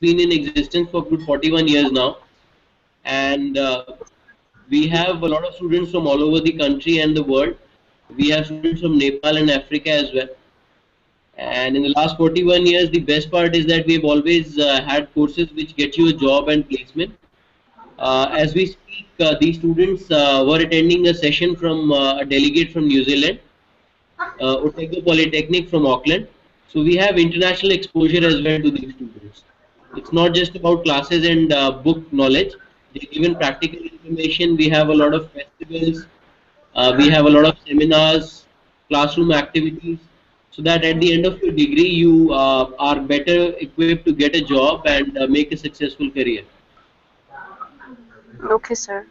been in existence for good 41 years now, and we have a lot of students from all over the country and the world. We have students from Nepal and Africa as well. And in the last 41 years, the best part is that we have always had courses which get you a job and placement. As we speak, these students were attending a session from a delegate from New Zealand, Otago Polytechnic from Auckland. So we have international exposure as well to these students. It's not just about classes and book knowledge. They're given practical information. We have a lot of festivals. We have a lot of seminars, classroom activities, so that at the end of your degree you are better equipped to get a job and make a successful career. Okay, sir.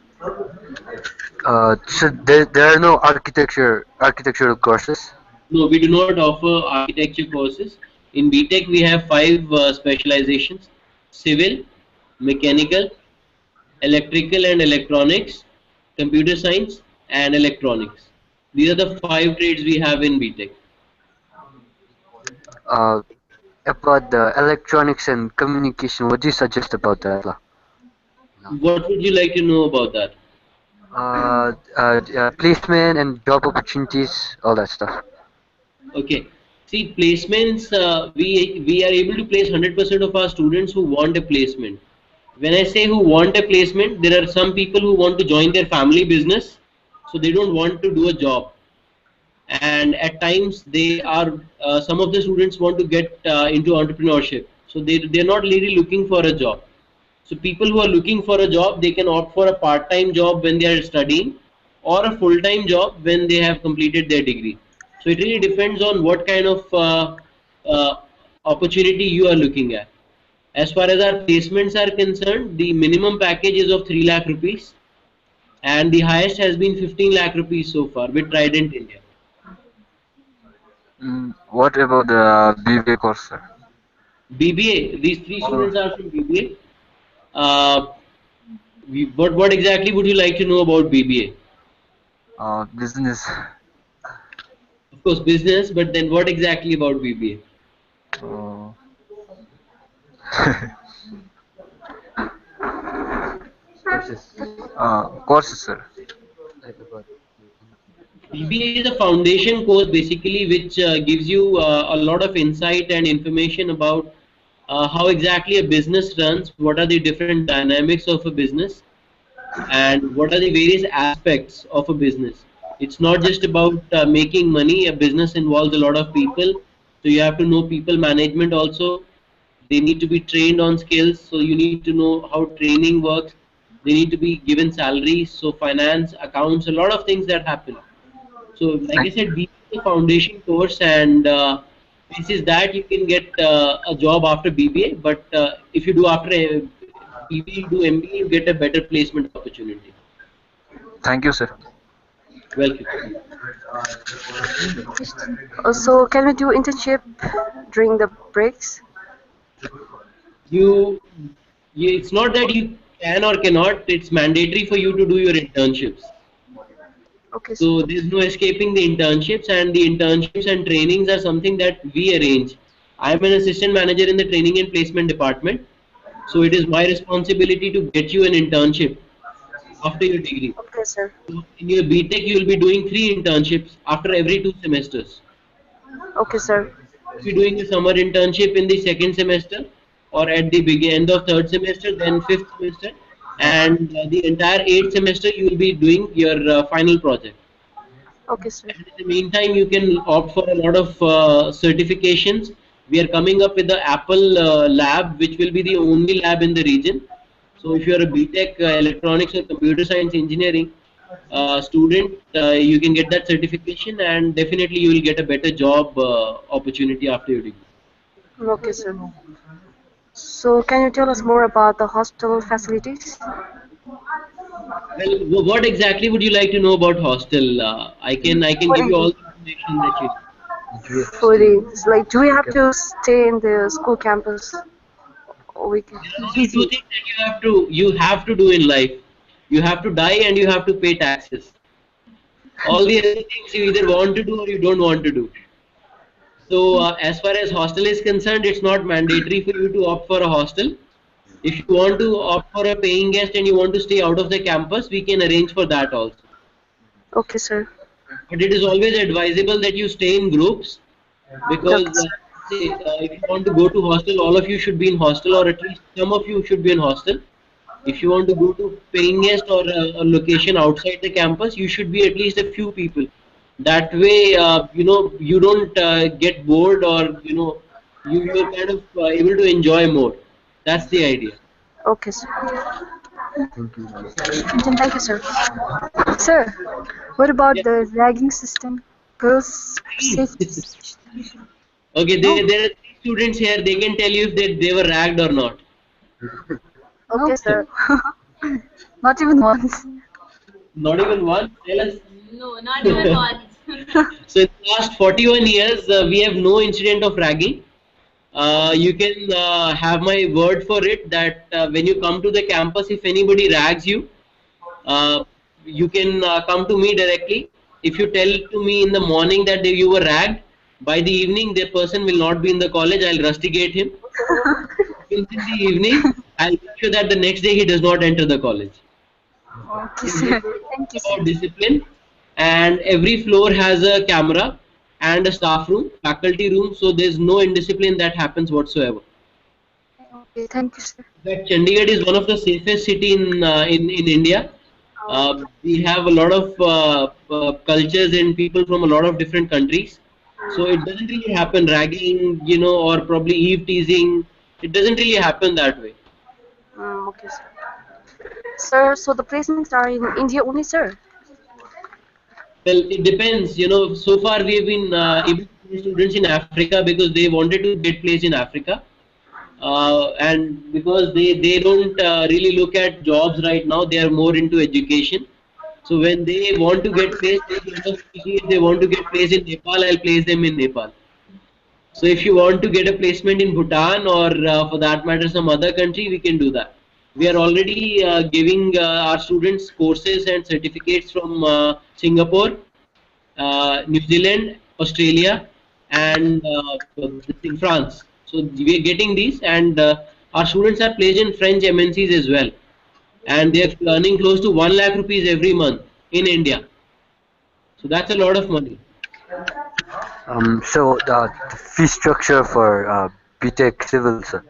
So there are no architectural courses. No, we do not offer architecture courses. In BTech, we have five specializations: civil, mechanical, electrical and electronics, computer science, and electronics. These are the five trades we have in BTech. Uh, about the electronics and communication, what do you suggest about that? What would you like to know about that? Placement and job opportunities, all that stuff. Okay. See, placements, we are able to place 100% of our students who want a placement. When I say who want a placement, there are some people who want to join their family business, so they don't want to do a job. And at times they are, some of the students want to get into entrepreneurship, so they're not really looking for a job. So people who are looking for a job, they can opt for a part-time job when they are studying, or a full-time job when they have completed their degree. So it really depends on what kind of uh, opportunity you are looking at. As far as our placements are concerned, the minimum package is of 3 lakh rupees, and the highest has been 15 lakh rupees so far with Trident India. What about the BBA course, sir? BBA, these three Or students are from BBA. What exactly would you like to know about BBA? business? Of course, business, but then what exactly about BBA? Uh, courses, sir. Like about BBA is a foundation course basically which gives you a lot of insight and information about how exactly a business runs, what are the different dynamics of a business, and what are the various aspects of a business. It's not just about making money. A business involves a lot of people, so you have to know people management also. They need to be trained on skills, so you need to know how training works. They need to be given salaries, so finance, accounts, a lot of things that happen. So like I thank, said, BBA is a foundation course, and basis that you can get a job after BBA. But if you do after BBA, you do MBA, you get a better placement opportunity. thank you, sir. Welcome. Also, can we do internship during the breaks? You, it's not that you can or cannot. It's mandatory for you to do your internships. Okay, sir. So there's no escaping the internships, and the internships and trainings are something that we arrange. I'm an assistant manager in the training and placement department, so it is my responsibility to get you an internship after your degree. Okay, sir. So in your BTech, you will be doing 3 internships after every 2 semesters. Okay, sir. You'll be doing a summer internship in the second semester, or at the end of third semester, then fifth semester, and the entire eighth semester you will be doing your final project. Okay, sir. And in the meantime, you can opt for a lot of certifications. We are coming up with the Apple lab, which will be the only lab in the region. So if you are a BTech electronics or computer science engineering student, you can get that certification, and definitely you will get a better job opportunity after your degree. Okay, sir. So, can you tell us more about the hostel facilities? Well, what exactly would you like to know about hostel? I can give you Fooding. all the information that you need. Fooding. It's like, do we have to stay in the school campus? Or we can There are only two see. things that you have to do in life. You have to die and you have to pay taxes. All the other things you either want to do or you don't want to do. So as far as hostel is concerned, it's not mandatory for you to opt for a hostel. If you want to opt for a paying guest and you want to stay out of the campus, we can arrange for that also. Okay, sir. But it is always advisable that you stay in groups because Okay, sir. say, if you want to go to hostel, all of you should be in hostel, or at least some of you should be in hostel. If you want to go to paying guest or a location outside the campus, you should be at least a few people. That way, you don't get bored, or you're kind of able to enjoy more. That's the idea. Okay, sir. Thank you. Thank you, sir. Sir, what about Yeah. the ragging system? Girls' safety. Okay, there are three students here. They can tell you if they were ragged or not. Okay, sir. Not even once. Not even one. Tell us. No, not even once. So in the last 41 years, we have no incident of ragging. You can have my word for it that when you come to the campus, if anybody rags you, uh, you can come to me directly. If you tell to me in the morning that you were ragged, by the evening the person will not be in the college. I'll rusticate him. In the evening, I'll make sure that the next day he does not enter the college. Okay, sir. Thank you, sir. About discipline, and every floor has a camera and a staff room, faculty room, so there's no indiscipline that happens whatsoever. Okay, thank you, sir. That Chandigarh is one of the safest city in India. We have a lot of cultures and people from a lot of different countries, so it doesn't really happen ragging, or probably eve teasing. It doesn't really happen that way. Okay, sir. Sir, so the placements are in India only, sir? Well, it depends. So far we have been able to place students in Africa because they wanted to get placed in Africa, and because they don't really look at jobs right now. They are more into education. So when they want to get placed, if they want to get placed in Nepal, I'll place them in Nepal. So if you want to get a placement in Bhutan, or for that matter some other country, we can do that. We are already giving our students courses and certificates from Singapore, New Zealand, Australia, and France. So we are getting these, and our students are placed in French MNCs as well, and they are earning close to 1 lakh rupees every month in India. So that's a lot of money. So the fee structure for BTech Civil, sir.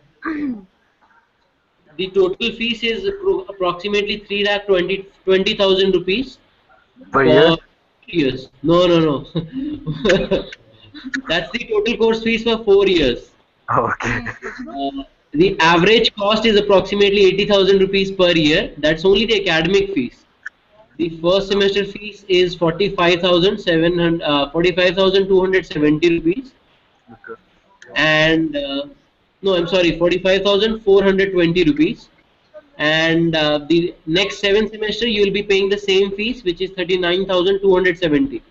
The total fees is approximately 3 lakh 20,000 rupees Per year? for years. No, no, no. That's the total course fees for 4 years. Okay. The average cost is approximately 80,000 rupees per year. That's only the academic fees. The first semester fees is 45,270 rupees, and no, I'm sorry, 45,420 rupees. And the next 7 semester you will be paying the same fees, which is 39,270.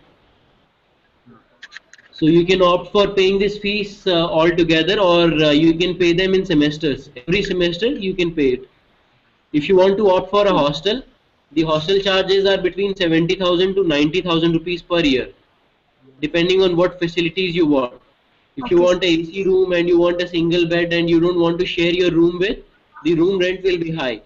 So you can opt for paying this fees all together, or you can pay them in semesters. Every semester you can pay it. If you want to opt for a hostel, the hostel charges are between 70,000 to 90,000 rupees per year, depending on what facilities you want. If you Okay, want a AC room and you want a single bed and you don't want to share your room with, the room rent will be high.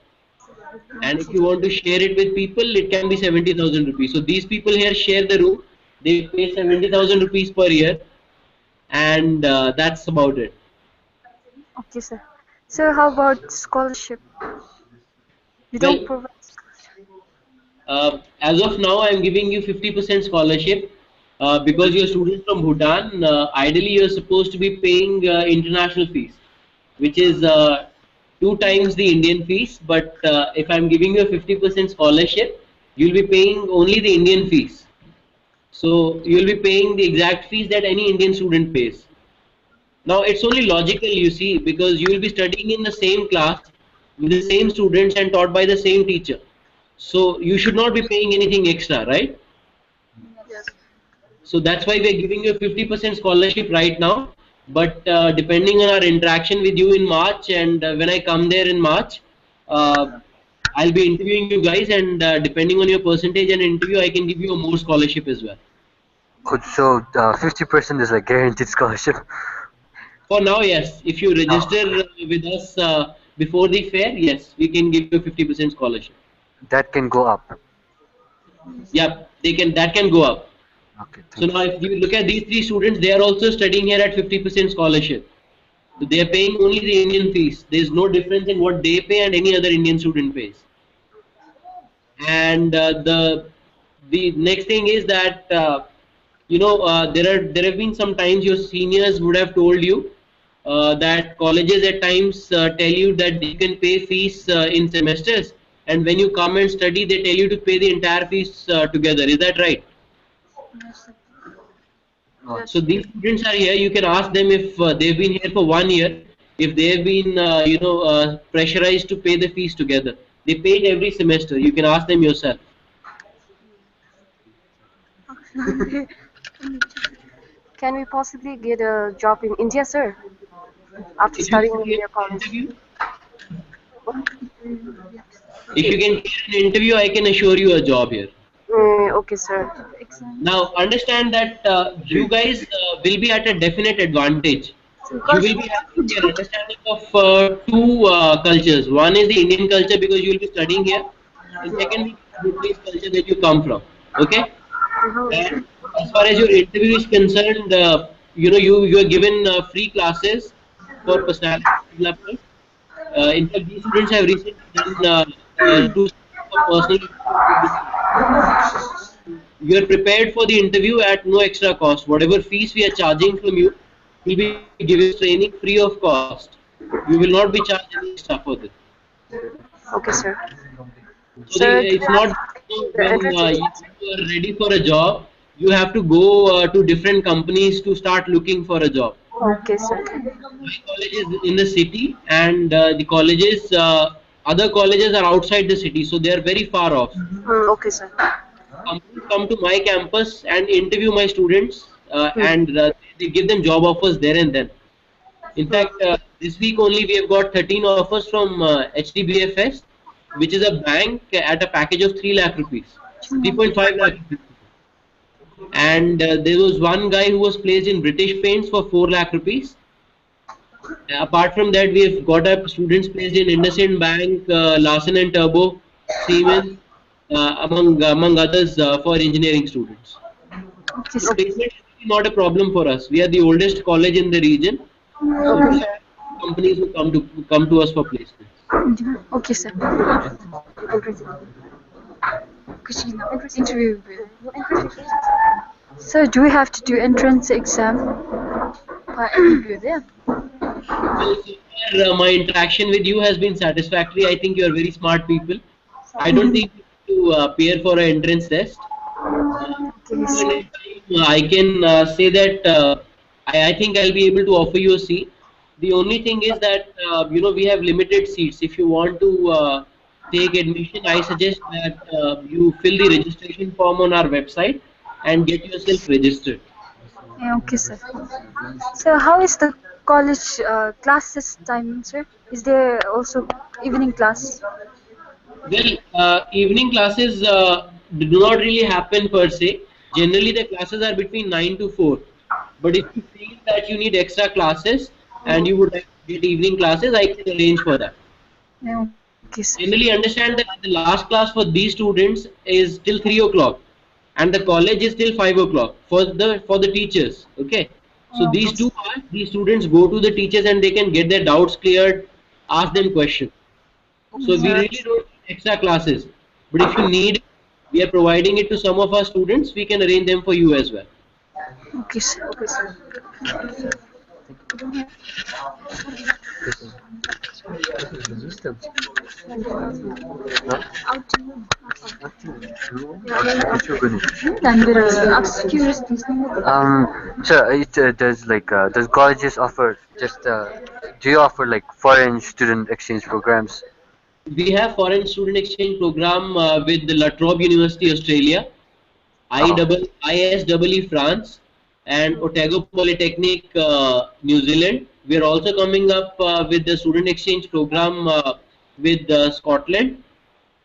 And if you want to share it with people, it can be 70,000 rupees. So these people here share the room, they pay 70,000 rupees per year, and that's about it. okay, sir. Sir, how about scholarship? You don't Well, provide. as of now, I'm giving you 50% scholarship because you're a student from Bhutan. Ideally, you're supposed to be paying international fees, which is 2 times the Indian fees. But if I'm giving you a 50% scholarship, you'll be paying only the Indian fees. So you'll be paying the exact fees that any Indian student pays. Now it's only logical, you see, because you will be studying in the same class with the same students and taught by the same teacher. So you should not be paying anything extra, right? So that's why we are giving you a 50% scholarship right now. But depending on our interaction with you in March, and when I come there in March, uh, I'll be interviewing you guys, and depending on your percentage and interview, I can give you a more scholarship as well. So 50% is like guaranteed scholarship. For now, yes. If you register with us before the fair, yes, we can give you 50% scholarship. That can go up. Yep, they can. That can go up. Okay, So thank now, you. if you look at these three students, they are also studying here at 50% scholarship. So they are paying only the Indian fees. There is no difference in what they pay and any other Indian student pays. And the next thing is that there have been some times your seniors would have told you that colleges at times tell you that you can pay fees in semesters, and when you come and study, they tell you to pay the entire fees together. Is that right? So these students are here. You can ask them if they've been here for 1 year, if they've been pressurized to pay the fees together. They pay it every semester. You can ask them yourself. Can we possibly get a job in India, sir? After If you studying can in clear your an college. interview, if you can clear an interview, I can assure you a job here. Okay, sir. Now, understand that you guys will be at a definite advantage. You will be having an understanding of two cultures. One is the Indian culture because you will be studying here, and second is the Bhutanese culture that you come from. Okay? And as far as your interview is concerned, you are given free classes for personality development. In fact, these students have recently done 2 sessions for personal interview. You are prepared for the interview at no extra cost. Whatever fees we are charging from you, will be given training free of cost. You will not be charged any extra for this. Okay, sir. So Sir, do it's you have not to take the when entrance exam, sir? you are ready for a job, you have to go to different companies to start looking for a job. Okay, sir. My college is in the city, and the colleges, other colleges are outside the city, so they are very far off. Okay, sir. Companies come to my campus and interview my students, Hmm. and they give them job offers there and then. In fact, this week only we have got 13 offers from HDBFS, which is a bank at a package of 3 lakh rupees, 3.5 lakh rupees. And there was one guy who was placed in British Paints for 4 lakh rupees. Apart from that, we have got up students placed in IndusInd Bank, Larsen and Turbo, Siemens, among others for engineering students. Okay, So sir. placement is really not a problem for us. We are the oldest college in the region, so we Okay, have companies who come to us for placements. sir. Okay, sir. Interview. Sir, do we have to do entrance exam? Well, so far, my interaction with you has been satisfactory. I think you are very smart people. I don't think you have to appear for an entrance test. Okay, Point sir. in time, I can say that I think I'll be able to offer you a seat. The only thing is that we have limited seats. If you want to take admission, I suggest that you fill the registration form on our website and get yourself registered. Yeah, okay, sir. So, how is the college classes timing, sir? Is there also evening class? Well, evening classes do not really happen per se. Generally, the classes are between 9 to 4. But if you feel that you need extra classes and you would like to get evening classes, I can arrange for that. Yeah, okay, sir. Generally, understand that the last class for these students is till 3 o'clock, and the college is till 5 o'clock for the teachers. Okay, so these two hours, these students go to the teachers and they can get their doubts cleared, ask them questions. So we really don't need extra classes. But if you need, we are providing it to some of our students. We can arrange them for you as well. Okay, sir. Okay, sir. So does does colleges offer just do you offer like foreign student exchange programs? We have foreign student exchange program with the La Trobe University, Australia, Oh, ISEE France, and Otago Polytechnic, New Zealand. We are also coming up with the student exchange program with Scotland,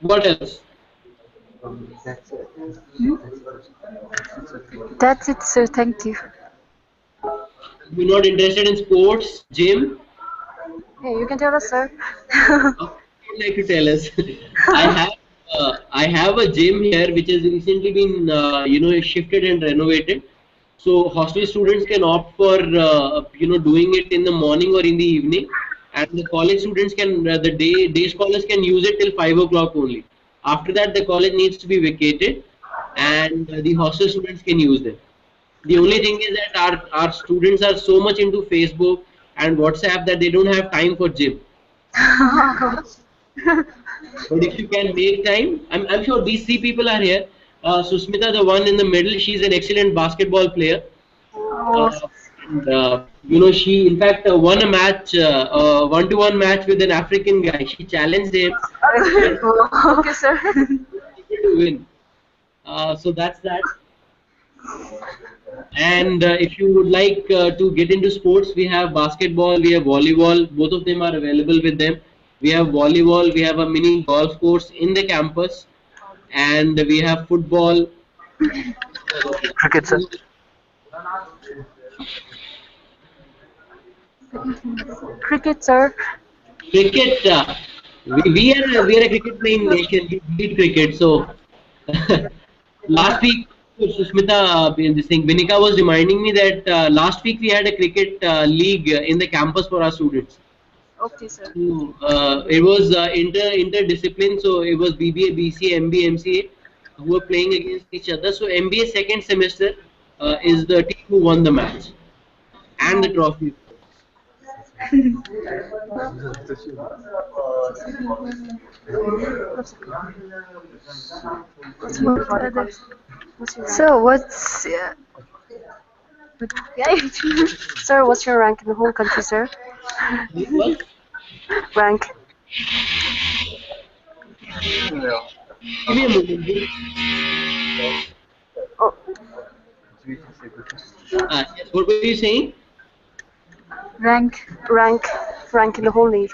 What else? That's it. That's it, sir. Thank you. You're not interested in sports, gym? Hey, you can tell us, sir. Would like to tell us? I have I have a gym here which has recently been shifted and renovated. So hostel students can opt for doing it in the morning or in the evening, and the college students can the day scholars can use it till 5 o'clock only. After that, the college needs to be vacated, and the hostel students can use them. The only thing is that our students are so much into Facebook and WhatsApp that they don't have time for gym. But if you can make time, I'm sure these three people are here. Susmita, the one in the middle, she's an excellent basketball player. Oh, And she in fact won a match, one-to-one match with an African guy. She challenged him and Okay, sir. able to win. So that's that. And if you would like to get into sports, we have basketball, we have volleyball. Both of them are available with them. We have volleyball, we have a mini golf course in the campus, and we have football. Cricket, sir. Cricket, sir. Cricket, we are a cricket playing nation. We beat cricket. So last week, Susmita, this thing, Vinika was reminding me that last week we had a cricket league in the campus for our students. Okay, sir. So, it was interdiscipline. So it was BBA, BCA, MBA, MCA who were playing against each other. So MBA second semester is the team who won the match and the trophy. what other? What's your rank? So what's yeah, Sir, what's your rank in the whole country, sir? What? Rank. Give me a moment. Oh, Yes, what were you saying? rank? rank in the whole league.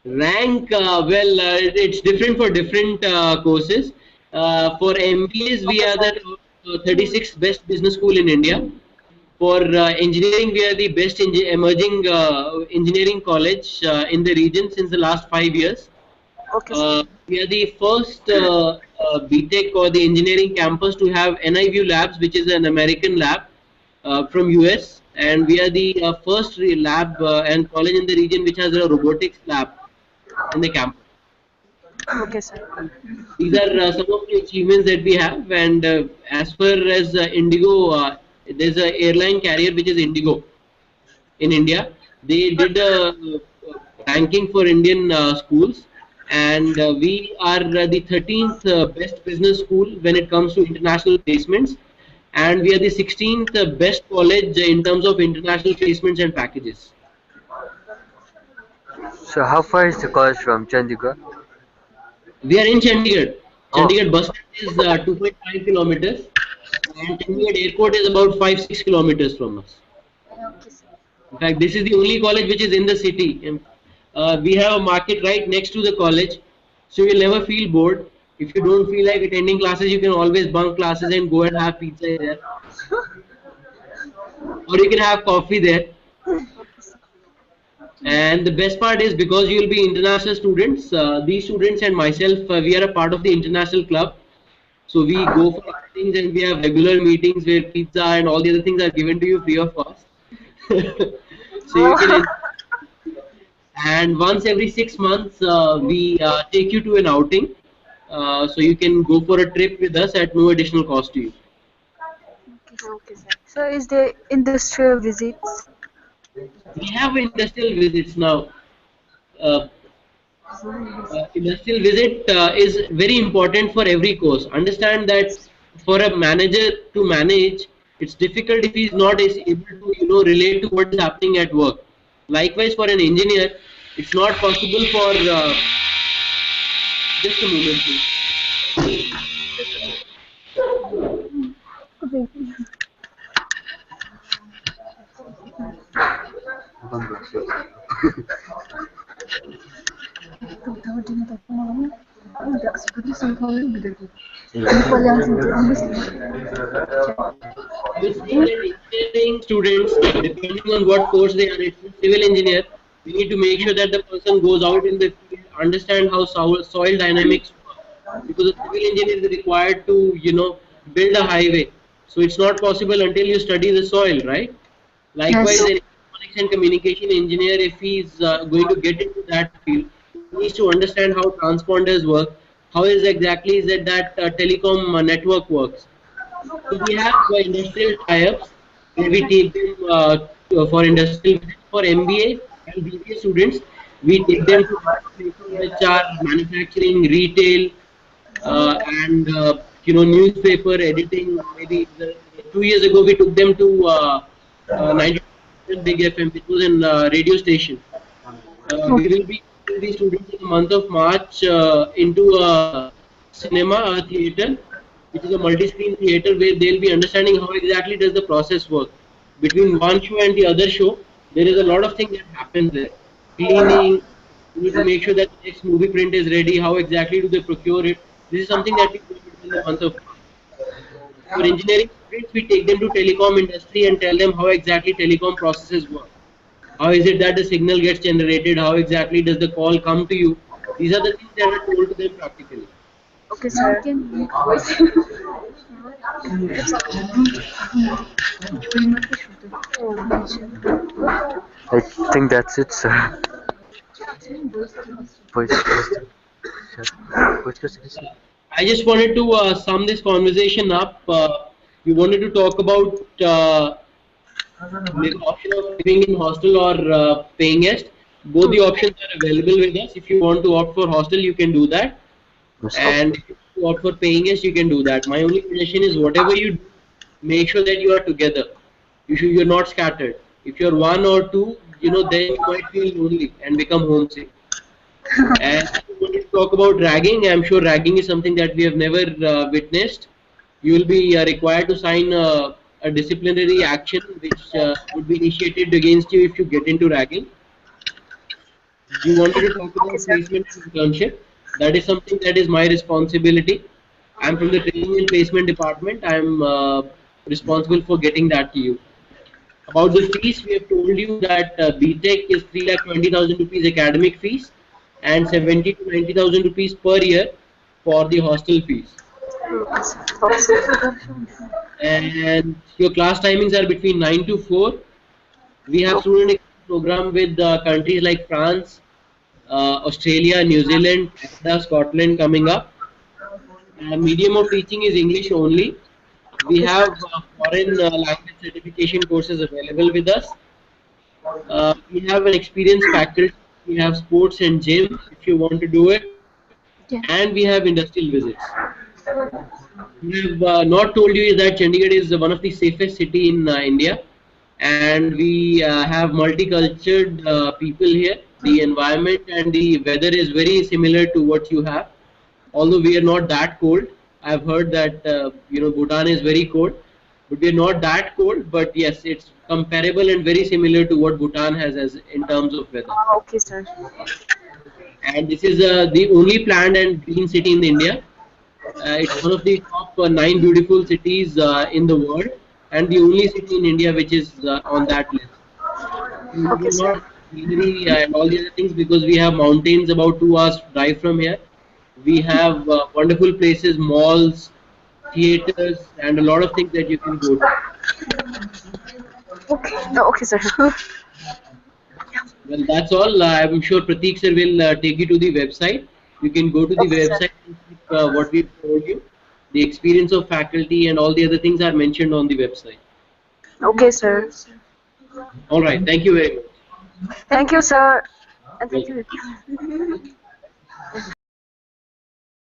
Rank, it's different for different courses. For MBAs, we are the 36th best business school in India. For engineering, we are the best emerging engineering college in the region since the last 5 years. Okay, sir. We are the first BTech or the engineering campus to have NIView Labs, which is an American lab from US, and we are the first lab and college in the region which has a robotics lab in the campus. Okay, sir. These are some of the achievements that we have, and as far as Indigo, there's an airline carrier which is Indigo in India. They did a ranking for Indian schools, and we are the 13th best business school when it comes to international placements, and we are the 16th best college in terms of international placements and packages. So how far is the college from Chandigarh? We are in Chandigarh. Oh, Chandigarh bus stand is 2.5 kilometers, and Chandigarh airport is about 5-6 kilometers from us. Okay, sir. In fact, this is the only college which is in the city. And, we have a market right next to the college, so you'll never feel bored. If you don't feel like attending classes, you can always bunk classes and go and have pizza there, or you can have coffee there. And the best part is because you will be international students, these students and myself, we are a part of the international club. So we go for outings and we have regular meetings where pizza and all the other things are given to you free of cost. So you can, and once every 6 months, we take you to an outing. So you can go for a trip with us at no additional cost to you. Okay, sir. So is there industrial visits? We have industrial visits now. Uh, Industrial visit is very important for every course. Understand that for a manager to manage, it's difficult if he's not is able to relate to what is happening at work. Likewise, for an engineer, it's not possible for just a moment, please. I would say that engineering students, depending on what course they are in, civil engineer, we need to make sure that the person goes out in the field, understand how soil dynamics work. Because a civil engineer is required to, build a highway. So it's not possible until you study the soil, right? Likewise, Yes. an electronics and communication engineer, if he's going to get into that field, he needs to understand how transponders work, how is exactly is it that telecom network works. So we have industrial tie-ups where we take them for industrial visits for MBA and BBA students. We take them to places which are manufacturing, retail, and newspaper editing. Maybe 2 years ago we took them to 90 Big FM, which was in radio station. We will be taking these students in the month of March into a cinema, a theater, which is a multi-screen theater where they'll be understanding how exactly does the process work. Between one show and the other show, there is a lot of things that happens there. Cleaning, you need to make sure that the next movie print is ready. How exactly do they procure it? This is something that we do in the month of March. For engineering students, we take them to telecom industry and tell them how exactly telecom processes work. How is it that the signal gets generated? How exactly does the call come to you? These are the things that are told to them practically. Okay, sir. I think that's it, sir. Voice I just wanted to sum this conversation up. We wanted to talk about the option of living in hostel or paying guest. Both the options are available with us. If you want to opt for hostel, you can do that. And if you want to opt for paying guest, you can do that. My only suggestion is whatever you do, make sure that you are together. You're not scattered. If you're one or two, then you might feel lonely and become homesick. And if you want to talk about ragging, I'm sure ragging is something that we have never witnessed. You will be required to sign a disciplinary action which would be initiated against you if you get into ragging. You wanted to talk Okay, about sir. placement and internship. That is something that is my responsibility. I'm from the training and placement department. I'm responsible for getting that to you. About the fees, we have told you that BTech is 3,20,000 rupees academic fees and 70 to 90,000 rupees per year for the hostel fees. Okay, sir. And your class timings are between 9 to 4. We have student exchange program with countries like France, Australia, New Zealand, Canada, Scotland coming up. Medium of teaching is English only. We have foreign language certification courses available with us. We have an experienced faculty. We have sports and gym if you want to do it, Yeah. and we have industrial visits. We have not told you is that Chandigarh is one of the safest city in India, and we have multicultural people here. The environment and the weather is very similar to what you have. Although we are not that cold, I've heard that Bhutan is very cold, but we are not that cold. But yes, it's comparable and very similar to what Bhutan has as in terms of weather. Okay, sir. And this is the only planned and green city in India. It's one of the top 9 beautiful cities in the world, and the only city in India which is on that list. We Okay, are sir. not greenery and all the other things because we have mountains about 2 hours drive from here. We have wonderful places, malls, theaters, and a lot of things that you can go to. Okay. No, okay, sir. Well, that's all. I'm sure Prateek sir will take you to the website. You can go to the Okay, sir. website and see what we've told you. The experience of faculty and all the other things are mentioned on the website. Okay, sir. All right. Thank you very much. Thank you, sir. And thank Welcome. you.